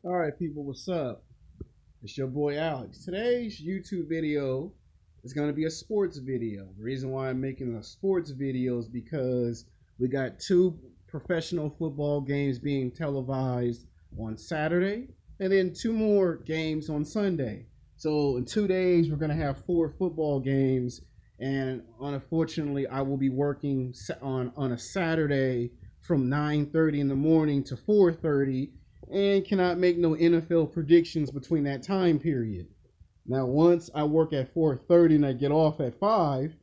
All right, people, what's up? It's your boy Alex. Today's YouTube video is going to be a sports video. The reason why I'm making a sports video is because we got two professional football games being televised on Saturday and then two more games on Sunday. So in 2 days, we're going to have four football games. And unfortunately, I will be working on a Saturday from 9:30 in the morning to 4:30 and cannot make no NFL predictions between that time period. Now, once I work at 4:30 and I get off at 5,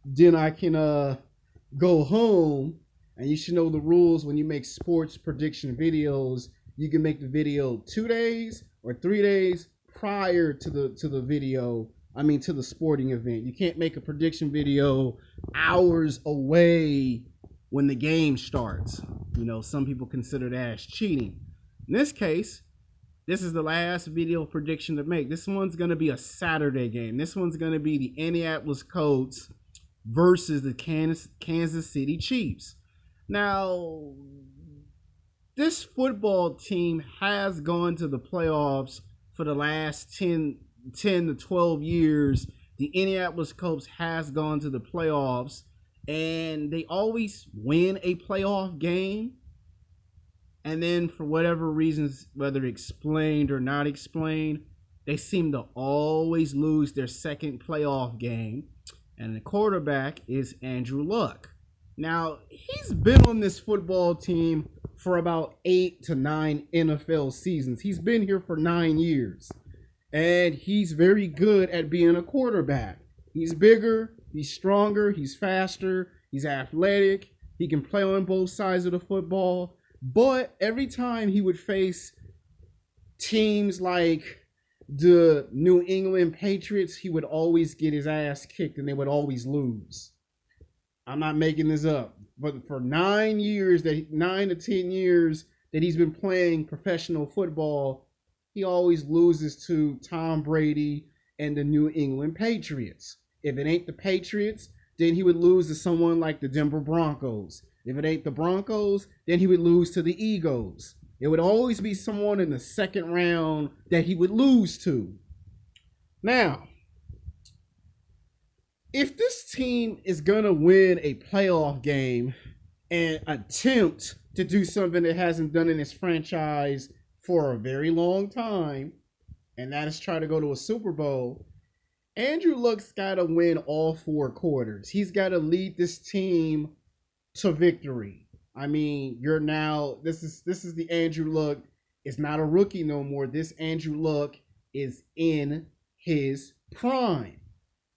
then I can go home. And you should know the rules when you make sports prediction videos. You can make the video 2 days or 3 days prior to the video. I mean, to the sporting event. You can't make a prediction video hours away when the game starts. You know, some people consider that as cheating. In this case, this is the last video prediction to make. This one's going to be a Saturday game. This one's going to be the Indianapolis Colts versus the Kansas City Chiefs. Now, this football team has gone to the playoffs for the last 10 to 12 years. The Indianapolis Colts has gone to the playoffs, and they always win a playoff game. And then for whatever reasons, whether explained or not explained, they seem to always lose their second playoff game. And the quarterback is Andrew Luck. Now, he's been on this football team for about 8 to 9 NFL seasons. He's been here for 9 years. And he's very good at being a quarterback. He's bigger, he's stronger, he's faster, he's athletic, he can play on both sides of the football. But every time he would face teams like the New England Patriots, he would always get his ass kicked and they would always lose. I'm not making this up. But for 9 to 10 years that he's been playing professional football, he always loses to Tom Brady and the New England Patriots. If it ain't the Patriots, then he would lose to someone like the Denver Broncos. If it ain't the Broncos, then he would lose to the Eagles. It would always be someone in the second round that he would lose to. Now, if this team is going to win a playoff game and attempt to do something it hasn't done in its franchise for a very long time, and that is try to go to a Super Bowl, Andrew Luck's got to win all four quarters. He's got to lead this team to victory. I mean, this is the Andrew Luck. It's not a rookie no more. This Andrew Luck is in his prime.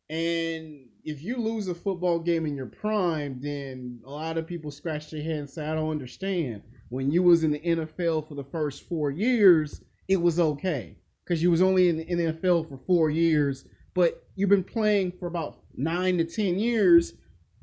And if you lose a football game in your prime, then a lot of people scratch their head and say, I don't understand. When you was in the NFL for the first 4 years, it was okay. Because you was only in the NFL for 4 years, but you've been playing for about 9 to 10 years.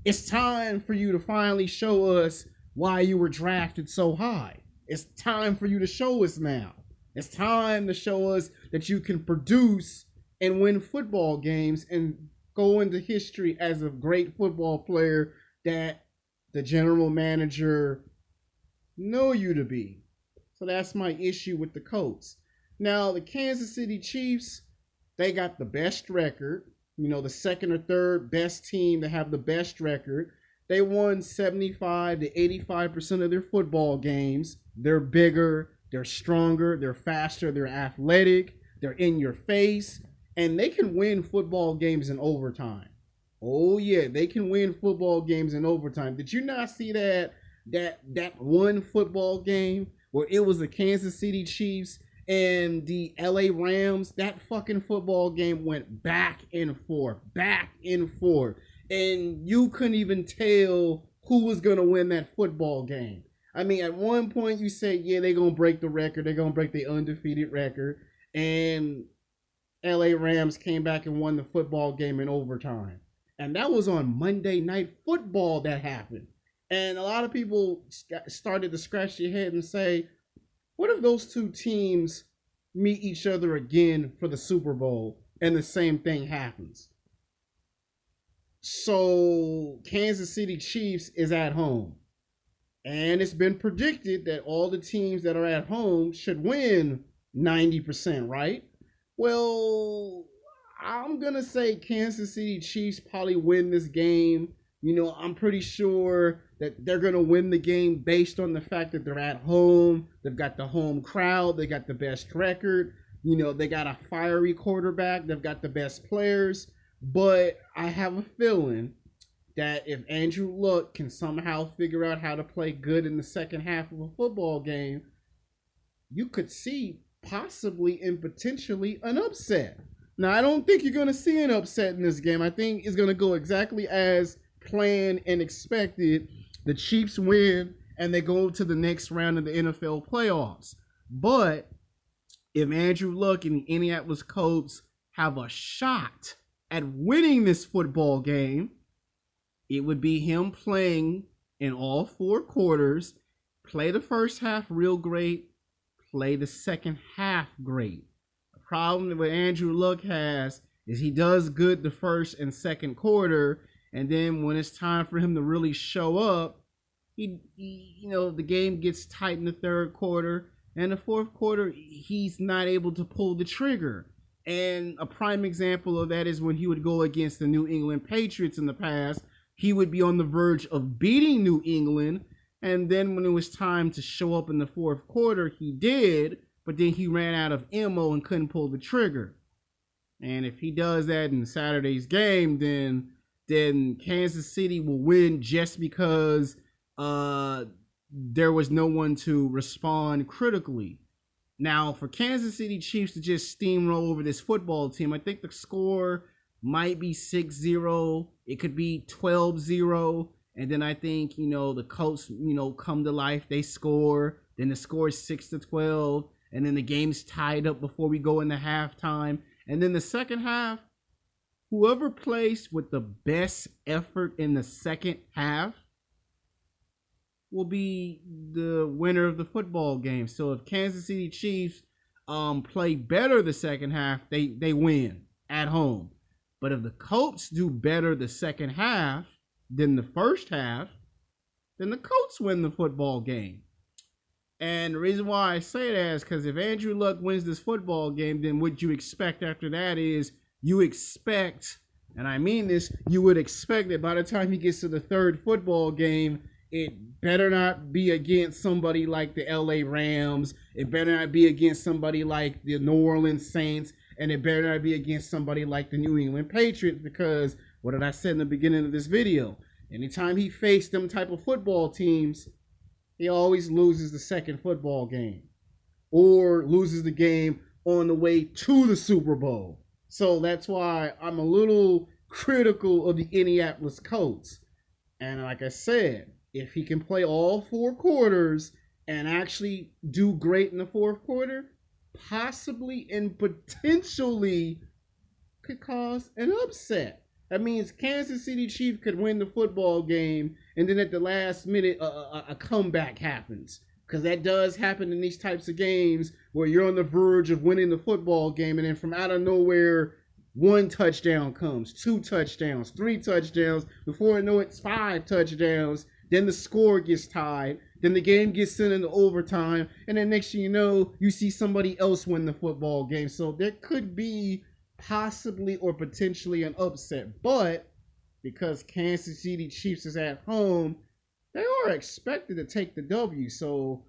It's time for you to finally show us why you were drafted so high. It's time for you to show us now. It's time to show us that you can produce and win football games and go into history as a great football player that the general manager know you to be. So that's my issue with the Colts. Now, the Kansas City Chiefs, they got the best record. You know, the second or third best team to have the best record. They won 75 to 85% of their football games. They're bigger, they're stronger, they're faster, they're athletic, they're in your face, and they can win football games in overtime. Oh yeah, they can win football games in overtime. Did you not see that one football game where it was the Kansas City Chiefs and the LA Rams? That fucking football game went back and forth. And you couldn't even tell who was going to win that football game. I mean, at one point you say, yeah, they're going to break the record. They're going to break the undefeated record. And LA Rams came back and won the football game in overtime. And that was on Monday Night Football that happened. And a lot of people started to scratch their head and say, what if those two teams meet each other again for the Super Bowl and the same thing happens? So Kansas City Chiefs is at home. And it's been predicted that all the teams that are at home should win 90%, right? Well, I'm going to say Kansas City Chiefs probably win this game. I'm pretty sure that they're going to win the game based on the fact that they're at home. They've got the home crowd. They got the best record. They got a fiery quarterback. They've got the best players. But I have a feeling that if Andrew Luck can somehow figure out how to play good in the second half of a football game, you could see possibly and potentially an upset. Now, I don't think you're going to see an upset in this game. I think it's going to go exactly as planned and expected. The Chiefs win and they go to the next round of the NFL playoffs. But if Andrew Luck and the Indianapolis Colts have a shot at winning this football game, it would be him playing in all four quarters, play the first half real great, play the second half great. The problem that Andrew Luck has is he does good the first and second quarter, and then when it's time for him to really show up, the game gets tight in the third quarter, and the fourth quarter he's not able to pull the trigger. And a prime example of that is when he would go against the New England Patriots in the past. He would be on the verge of beating New England, and then when it was time to show up in the fourth quarter, he did, but then he ran out of ammo and couldn't pull the trigger. And if he does that in Saturday's game, then Kansas City will win just because there was no one to respond critically. Now, for Kansas City Chiefs to just steamroll over this football team, I think the score might be 6-0. It could be 12-0. And then I think, the Colts, come to life. They score. Then the score is 6-12. And then the game's tied up before we go into halftime. And then the second half, whoever plays with the best effort in the second half will be the winner of the football game. So if Kansas City Chiefs play better the second half, they win at home. But if the Colts do better the second half than the first half, then the Colts win the football game. And the reason why I say that is because if Andrew Luck wins this football game, then what you expect after that is you expect, and I mean this, you would expect that by the time he gets to the third football game, it better not be against somebody like the LA Rams. It better not be against somebody like the New Orleans Saints. And it better not be against somebody like the New England Patriots, because what did I say in the beginning of this video? Anytime he faced them type of football teams, he always loses the second football game or loses the game on the way to the Super Bowl. So that's why I'm a little critical of the Indianapolis Colts. And like I said, if he can play all four quarters and actually do great in the fourth quarter, possibly and potentially could cause an upset. That means Kansas City Chiefs could win the football game, and then at the last minute, a comeback happens. Because that does happen in these types of games where you're on the verge of winning the football game, and then from out of nowhere, 1 touchdown comes, 2 touchdowns, 3 touchdowns. Before I know it, it's 5 touchdowns. Then the score gets tied. Then the game gets sent into overtime. And then next thing you know, you see somebody else win the football game. So there could be possibly or potentially an upset. But because Kansas City Chiefs is at home, they are expected to take the W. So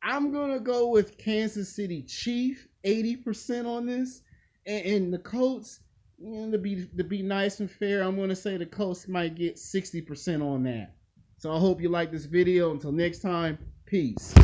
I'm going to go with Kansas City Chiefs, 80% on this. And the Colts, to be nice and fair, I'm going to say the Colts might get 60% on that. So I hope you like this video. Until next time, peace.